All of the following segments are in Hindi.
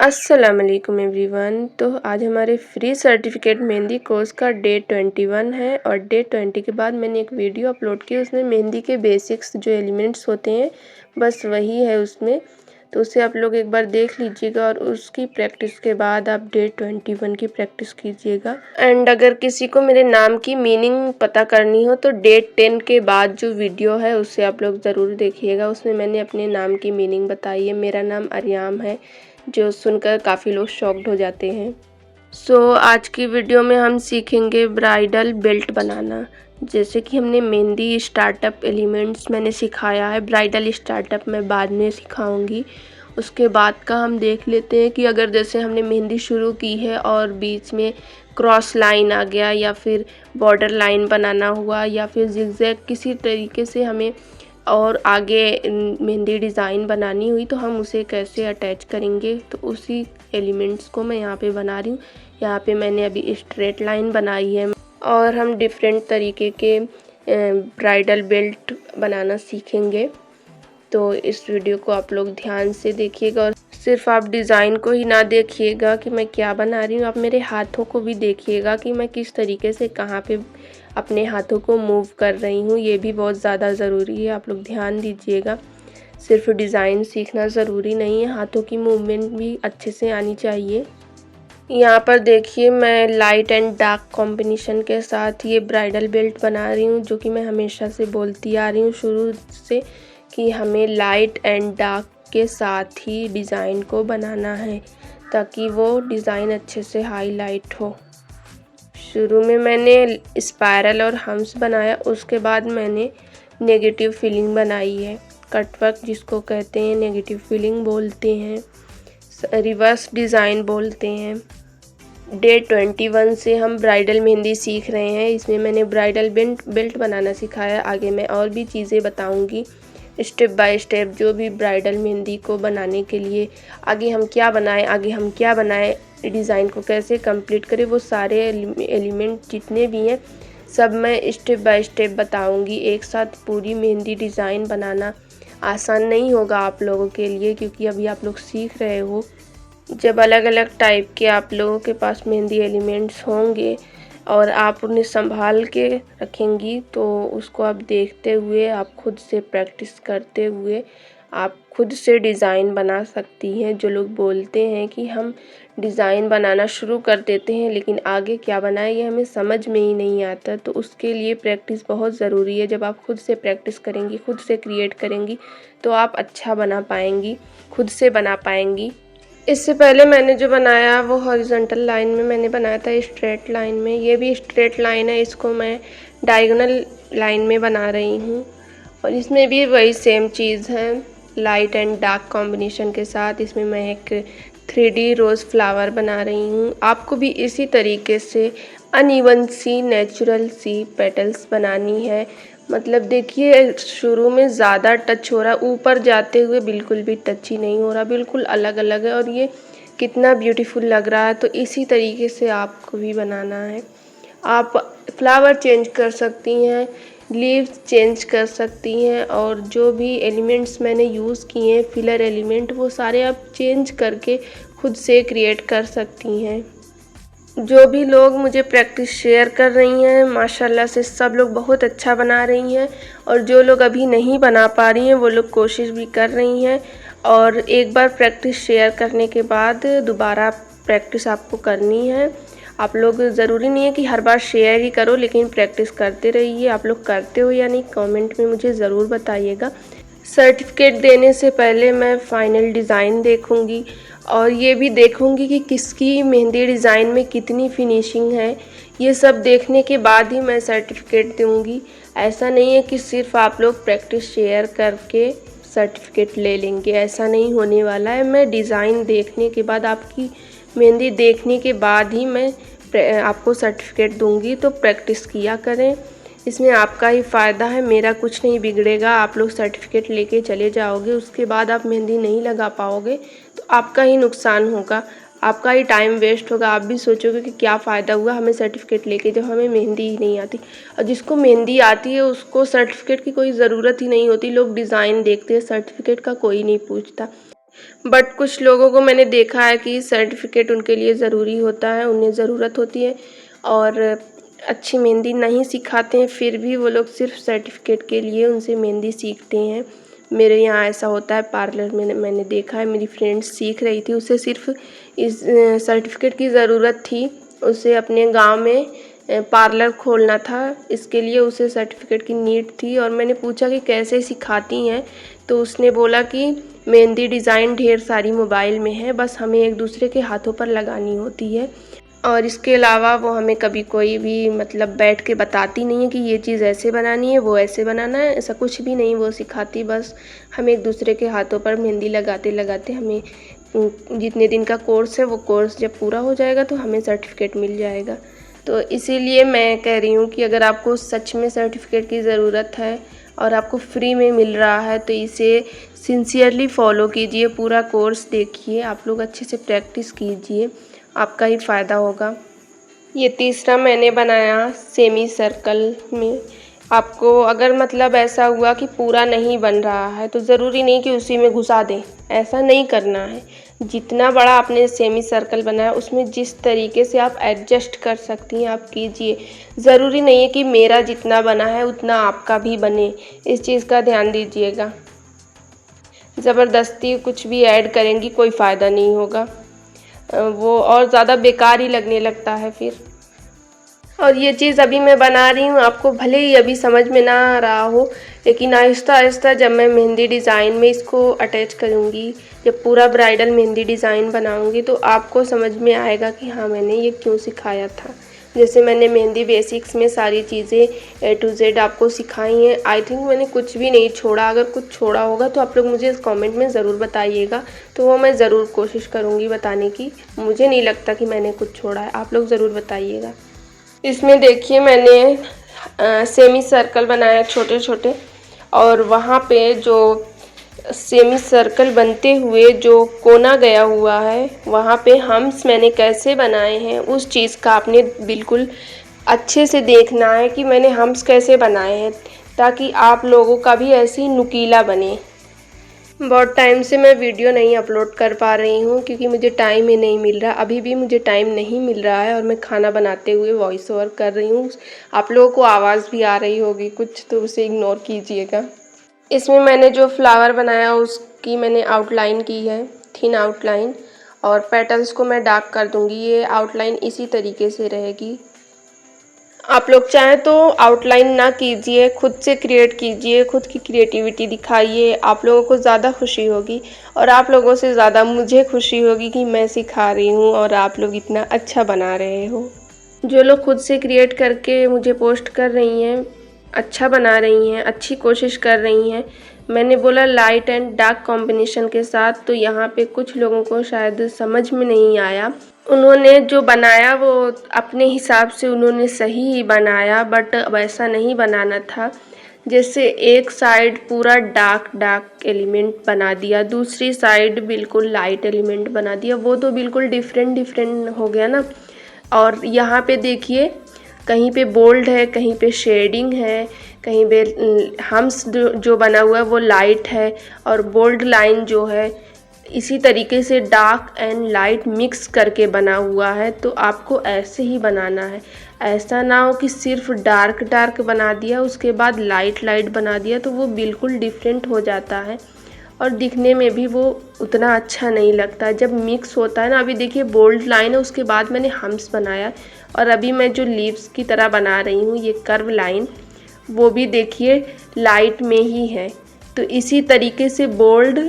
अस्सलाम वालेकुम एवरीवन। तो आज हमारे फ्री सर्टिफिकेट मेहंदी कोर्स का डे 21 है और डे 20 के बाद मैंने एक वीडियो अपलोड की। उसमें मेहंदी के बेसिक्स जो एलिमेंट्स होते हैं बस वही है उसमें, तो उसे आप लोग एक बार देख लीजिएगा और उसकी प्रैक्टिस के बाद आप डे 21 की प्रैक्टिस कीजिएगा। एंड अगर किसी को मेरे नाम की मीनिंग पता करनी हो तो डे 10 के बाद जो वीडियो है उसे आप लोग ज़रूर देखिएगा। उसमें मैंने अपने नाम की मीनिंग बताई है। मेरा नाम अरियाम है, जो सुनकर काफ़ी लोग शॉक्ड हो जाते हैं। आज की वीडियो में हम सीखेंगे ब्राइडल बेल्ट बनाना। जैसे कि हमने मेहंदी स्टार्टअप एलिमेंट्स मैंने सिखाया है, ब्राइडल स्टार्टअप मैं बाद में सिखाऊंगी। उसके बाद का हम देख लेते हैं कि अगर जैसे हमने मेहंदी शुरू की है और बीच में क्रॉस लाइन आ गया या फिर बॉर्डर लाइन बनाना हुआ या फिर जिगजैग किसी तरीके से हमें और आगे मेहंदी डिज़ाइन बनानी हुई तो हम उसे कैसे अटैच करेंगे। तो उसी एलिमेंट्स को मैं यहाँ पे बना रही हूँ। यहाँ पे मैंने अभी स्ट्रेट लाइन बनाई है और हम डिफरेंट तरीके के ब्राइडल बेल्ट बनाना सीखेंगे। तो इस वीडियो को आप लोग ध्यान से देखिएगा और सिर्फ आप डिज़ाइन को ही ना देखिएगा कि मैं क्या बना रही हूँ, आप मेरे हाथों को भी देखिएगा कि मैं किस तरीके से कहाँ पे अपने हाथों को मूव कर रही हूँ। ये भी बहुत ज़्यादा ज़रूरी है, आप लोग ध्यान दीजिएगा। सिर्फ डिज़ाइन सीखना ज़रूरी नहीं है, हाथों की मूवमेंट भी अच्छे से आनी चाहिए। यहाँ पर देखिए मैं लाइट एंड डार्क कॉम्बिनेशन के साथ ये ब्राइडल बेल्ट बना रही हूँ, जो कि मैं हमेशा से बोलती आ रही हूँ शुरू से कि हमें लाइट एंड डार्क के साथ ही डिज़ाइन को बनाना है ताकि वो डिज़ाइन अच्छे से हाईलाइट हो। शुरू में मैंने स्पायरल और हम्स बनाया, उसके बाद मैंने नेगेटिव फीलिंग बनाई है। कटवर्क जिसको कहते हैं, नेगेटिव फीलिंग बोलते हैं, रिवर्स डिज़ाइन बोलते हैं। डे 21 से हम ब्राइडल मेहंदी सीख रहे हैं। इसमें मैंने ब्राइडल बेल्ट बनाना सिखाया। आगे मैं और भी चीज़ें बताऊंगी स्टेप बाय स्टेप, जो भी ब्राइडल मेहंदी को बनाने के लिए आगे हम क्या बनाएं, डिज़ाइन को कैसे कंप्लीट करें, वो सारे एलिमेंट जितने भी हैं सब मैं स्टेप बाय स्टेप बताऊंगी। एक साथ पूरी मेहंदी डिज़ाइन बनाना आसान नहीं होगा आप लोगों के लिए, क्योंकि अभी आप लोग सीख रहे हो। जब अलग अलग टाइप के आप लोगों के पास मेहंदी एलिमेंट्स होंगे और आप उन्हें संभाल के रखेंगी तो उसको आप देखते हुए, आप खुद से प्रैक्टिस करते हुए आप खुद से डिज़ाइन बना सकती हैं। जो लोग बोलते हैं कि हम डिज़ाइन बनाना शुरू कर देते हैं लेकिन आगे क्या बनाएं ये हमें समझ में ही नहीं आता, तो उसके लिए प्रैक्टिस बहुत ज़रूरी है। जब आप खुद से प्रैक्टिस करेंगी, खुद से क्रिएट करेंगी तो आप अच्छा बना पाएंगी, खुद से बना पाएंगी। इससे पहले मैंने जो बनाया वो हॉरिजॉन्टल लाइन में मैंने बनाया था, स्ट्रेट लाइन में। ये भी स्ट्रेट लाइन है, इसको मैं डायगोनल लाइन में बना रही हूँ और इसमें भी वही सेम चीज़ है, लाइट एंड डार्क कॉम्बिनेशन के साथ। इसमें मैं एक 3D रोज़ फ्लावर बना रही हूँ। आपको भी इसी तरीके से अनइवन सी, नेचुरल सी पेटल्स बनानी है। मतलब देखिए शुरू में ज़्यादा टच हो रहा है, ऊपर जाते हुए बिल्कुल भी टच ही नहीं हो रहा, बिल्कुल अलग अलग है और ये कितना ब्यूटीफुल लग रहा है। तो इसी तरीके से आपको भी बनाना है। आप फ्लावर चेंज कर सकती हैं, लीव्स चेंज कर सकती हैं और जो भी एलिमेंट्स मैंने यूज़ किए हैं फिलर एलिमेंट, वो सारे आप चेंज करके खुद से क्रिएट कर सकती हैं। जो भी लोग मुझे प्रैक्टिस शेयर कर रही हैं माशाल्लाह से सब लोग बहुत अच्छा बना रही हैं और जो लोग अभी नहीं बना पा रही हैं वो लोग कोशिश भी कर रही हैं। और एक बार प्रैक्टिस शेयर करने के बाद दोबारा प्रैक्टिस आपको करनी है। आप लोग ज़रूरी नहीं है कि हर बार शेयर ही करो, लेकिन प्रैक्टिस करते रहिए। आप लोग करते हो या नहीं कमेंट में मुझे ज़रूर बताइएगा। सर्टिफिकेट देने से पहले मैं फ़ाइनल डिज़ाइन देखूंगी और ये भी देखूंगी कि किसकी मेहंदी डिज़ाइन में कितनी फिनिशिंग है। ये सब देखने के बाद ही मैं सर्टिफिकेट दूंगी। ऐसा नहीं है कि सिर्फ आप लोग प्रैक्टिस शेयर करके सर्टिफिकेट ले लेंगे, ऐसा नहीं होने वाला है। मैं डिज़ाइन देखने के बाद, आपकी मेहंदी देखने के बाद ही मैं आपको सर्टिफिकेट दूंगी। तो प्रैक्टिस किया करें, इसमें आपका ही फ़ायदा है, मेरा कुछ नहीं बिगड़ेगा। आप लोग सर्टिफिकेट लेके चले जाओगे, उसके बाद आप मेहंदी नहीं लगा पाओगे तो आपका ही नुकसान होगा, आपका ही टाइम वेस्ट होगा। आप भी सोचोगे कि क्या फ़ायदा हुआ हमें सर्टिफिकेट लेके जब हमें मेहंदी ही नहीं आती। और जिसको मेहंदी आती है उसको सर्टिफिकेट की कोई ज़रूरत ही नहीं होती। लोग डिज़ाइन देखते हैं, सर्टिफिकेट का कोई नहीं पूछता। बट कुछ लोगों को मैंने देखा है कि सर्टिफिकेट उनके लिए ज़रूरी होता है, उन्हें ज़रूरत होती है और अच्छी मेहंदी नहीं सिखाते हैं, फिर भी वो लोग सिर्फ सर्टिफिकेट के लिए उनसे मेहंदी सीखते हैं। मेरे यहाँ ऐसा होता है पार्लर में, मैंने देखा है। मेरी फ्रेंड सीख रही थी, उसे सिर्फ इस सर्टिफिकेट की ज़रूरत थी। उसे अपने गांव में पार्लर खोलना था, इसके लिए उसे सर्टिफिकेट की नीड थी। और मैंने पूछा कि कैसे सिखाती हैं, तो उसने बोला कि मेहंदी डिज़ाइन ढेर सारी मोबाइल में है, बस हमें एक दूसरे के हाथों पर लगानी होती है। और इसके अलावा वो हमें कभी कोई भी मतलब बैठ के बताती नहीं है कि ये चीज़ ऐसे बनानी है, वो ऐसे बनाना है, ऐसा कुछ भी नहीं वो सिखाती। बस हम एक दूसरे के हाथों पर मेहंदी लगाते लगाते हमें जितने दिन का कोर्स है, वो कोर्स जब पूरा हो जाएगा तो हमें सर्टिफिकेट मिल जाएगा। तो इसीलिए मैं कह रही हूँ कि अगर आपको सच में सर्टिफिकेट की ज़रूरत है और आपको फ्री में मिल रहा है तो इसे सिंसियरली फॉलो कीजिए, पूरा कोर्स देखिए, आप लोग अच्छे से प्रैक्टिस कीजिए, आपका ही फ़ायदा होगा। ये तीसरा मैंने बनाया सेमी सर्कल में। आपको अगर मतलब ऐसा हुआ कि पूरा नहीं बन रहा है तो ज़रूरी नहीं कि उसी में घुसा दें, ऐसा नहीं करना है। जितना बड़ा आपने सेमी सर्कल बनाया उसमें जिस तरीके से आप एडजस्ट कर सकती हैं आप कीजिए। ज़रूरी नहीं है कि मेरा जितना बना है उतना आपका भी बने, इस चीज़ का ध्यान दीजिएगा। ज़बरदस्ती कुछ भी ऐड करेंगी कोई फ़ायदा नहीं होगा, वो और ज़्यादा बेकार ही लगने लगता है फिर। और ये चीज़ अभी मैं बना रही हूँ, आपको भले ही अभी समझ में ना आ रहा हो, लेकिन आहिस्ता आहिस्ता जब मैं मेहंदी डिज़ाइन में इसको अटैच करूँगी, जब पूरा ब्राइडल मेहंदी डिज़ाइन बनाऊँगी तो आपको समझ में आएगा कि हाँ मैंने ये क्यों सिखाया था। जैसे मैंने मेहंदी बेसिक्स में सारी चीज़ें A to Z आपको सिखाई हैं। आई थिंक मैंने कुछ भी नहीं छोड़ा, अगर कुछ छोड़ा होगा तो आप लोग मुझे इस कमेंट में ज़रूर बताइएगा, तो वो मैं ज़रूर कोशिश करूँगी बताने की। मुझे नहीं लगता कि मैंने कुछ छोड़ा है, आप लोग ज़रूर बताइएगा। इसमें देखिए मैंने सेमी सर्कल बनाया छोटे छोटे, और वहाँ पे जो सेमी सर्कल बनते हुए जो कोना गया हुआ है वहाँ पे हम्स मैंने कैसे बनाए हैं उस चीज़ का आपने बिल्कुल अच्छे से देखना है कि मैंने हम्स कैसे बनाए हैं, ताकि आप लोगों का भी ऐसे ही नुकीला बने। बहुत टाइम से मैं वीडियो नहीं अपलोड कर पा रही हूँ क्योंकि मुझे टाइम ही नहीं मिल रहा, अभी भी मुझे टाइम नहीं मिल रहा है और मैं खाना बनाते हुए वॉइस ओवर कर रही हूँ। आप लोगों को आवाज़ भी आ रही होगी कुछ, तो उसे इग्नोर कीजिएगा। इसमें मैंने जो फ्लावर बनाया उसकी मैंने आउटलाइन की है, थिन आउटलाइन, और पेटल्स को मैं डार्क कर दूँगी। ये आउटलाइन इसी तरीके से रहेगी। आप लोग चाहें तो आउटलाइन ना कीजिए, खुद से क्रिएट कीजिए, खुद की क्रिएटिविटी दिखाइए, आप लोगों को ज़्यादा खुशी होगी और आप लोगों से ज़्यादा मुझे खुशी होगी कि मैं सिखा रही हूँ और आप लोग इतना अच्छा बना रहे हो। जो लोग खुद से क्रिएट करके मुझे पोस्ट कर रही हैं, अच्छा बना रही हैं, अच्छी कोशिश कर रही हैं। मैंने बोला लाइट एंड डार्क कॉम्बिनेशन के साथ, तो यहाँ पे कुछ लोगों को शायद समझ में नहीं आया। उन्होंने जो बनाया वो अपने हिसाब से उन्होंने सही ही बनाया, बट वैसा नहीं बनाना था। जैसे एक साइड पूरा डार्क डार्क एलिमेंट बना दिया, दूसरी साइड बिल्कुल लाइट एलिमेंट बना दिया, वो तो बिल्कुल डिफरेंट डिफरेंट हो गया ना। और यहाँ पे देखिए कहीं पे बोल्ड है, कहीं पे शेडिंग है, कहीं पे हम्स जो बना हुआ है वो लाइट है, और बोल्ड लाइन जो है इसी तरीके से डार्क एंड लाइट मिक्स करके बना हुआ है। तो आपको ऐसे ही बनाना है, ऐसा ना हो कि सिर्फ डार्क डार्क बना दिया उसके बाद लाइट लाइट बना दिया, तो वो बिल्कुल डिफरेंट हो जाता है और दिखने में भी वो उतना अच्छा नहीं लगता जब मिक्स होता है ना। अभी देखिए बोल्ड लाइन है, उसके बाद मैंने हम्स बनाया, और अभी मैं जो लीव्स की तरह बना रही हूँ ये कर्व लाइन, वो भी देखिए लाइट में ही है। तो इसी तरीके से बोल्ड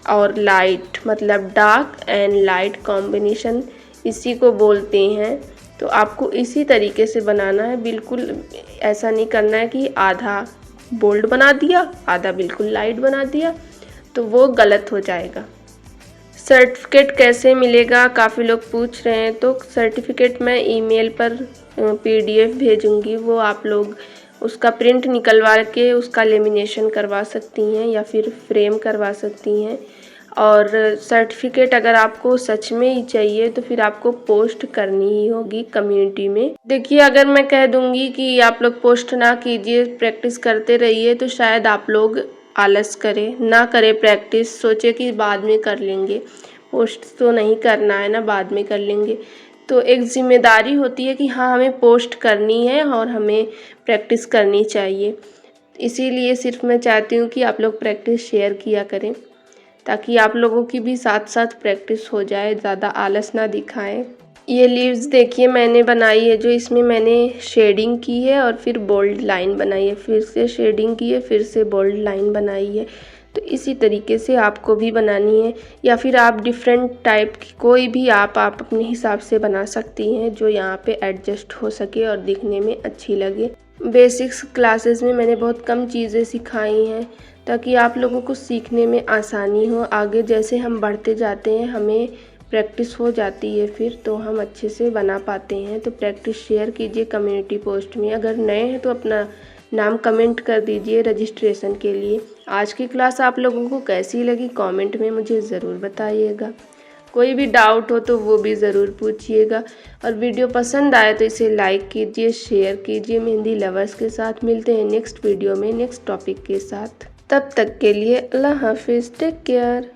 और लाइट मतलब डार्क एंड लाइट कॉम्बिनेशन इसी को बोलते हैं। तो आपको इसी तरीके से बनाना है, बिल्कुल ऐसा नहीं करना है कि आधा बोल्ड बना दिया आधा बिल्कुल लाइट बना दिया, तो वो गलत हो जाएगा। सर्टिफिकेट कैसे मिलेगा काफ़ी लोग पूछ रहे हैं, तो सर्टिफिकेट मैं ईमेल पर PDF भेजूंगी, वो आप लोग उसका प्रिंट निकलवा के उसका लेमिनेशन करवा सकती हैं या फिर फ्रेम करवा सकती हैं। और सर्टिफिकेट अगर आपको सच में ही चाहिए तो फिर आपको पोस्ट करनी ही होगी कम्युनिटी में। देखिए अगर मैं कह दूंगी कि आप लोग पोस्ट ना कीजिए, प्रैक्टिस करते रहिए, तो शायद आप लोग आलस करे, ना करे प्रैक्टिस, सोचे कि बाद में कर लेंगे। पोस्ट तो नहीं करना है ना, बाद में कर लेंगे। तो एक जिम्मेदारी होती है कि हाँ हमें पोस्ट करनी है और हमें प्रैक्टिस करनी चाहिए। इसीलिए सिर्फ मैं चाहती हूँ कि आप लोग प्रैक्टिस शेयर किया करें, ताकि आप लोगों की भी साथ साथ प्रैक्टिस हो जाए, ज़्यादा आलस ना दिखाएं। ये लीव्स देखिए मैंने बनाई है, जो इसमें मैंने शेडिंग की है और फिर बोल्ड लाइन बनाई है, फिर से शेडिंग की है, फिर से बोल्ड लाइन बनाई है। तो इसी तरीके से आपको भी बनानी है, या फिर आप डिफरेंट टाइप की कोई भी आप अपने हिसाब से बना सकती हैं, जो यहाँ पे एडजस्ट हो सके और दिखने में अच्छी लगे। बेसिक्स क्लासेस में मैंने बहुत कम चीज़ें सिखाई हैं, ताकि आप लोगों को सीखने में आसानी हो। आगे जैसे हम बढ़ते जाते हैं, हमें प्रैक्टिस हो जाती है, फिर तो हम अच्छे से बना पाते हैं। तो प्रैक्टिस शेयर कीजिए कम्युनिटी पोस्ट में। अगर नए हैं तो अपना नाम कमेंट कर दीजिए रजिस्ट्रेशन के लिए। आज की क्लास आप लोगों को कैसी लगी कमेंट में मुझे ज़रूर बताइएगा। कोई भी डाउट हो तो वो भी ज़रूर पूछिएगा, और वीडियो पसंद आए तो इसे लाइक कीजिए, शेयर कीजिए। मेहंदी लवर्स के साथ मिलते हैं नेक्स्ट वीडियो में नेक्स्ट टॉपिक के साथ। तब तक के लिए अल्लाह हाफिज़, टेक केयर।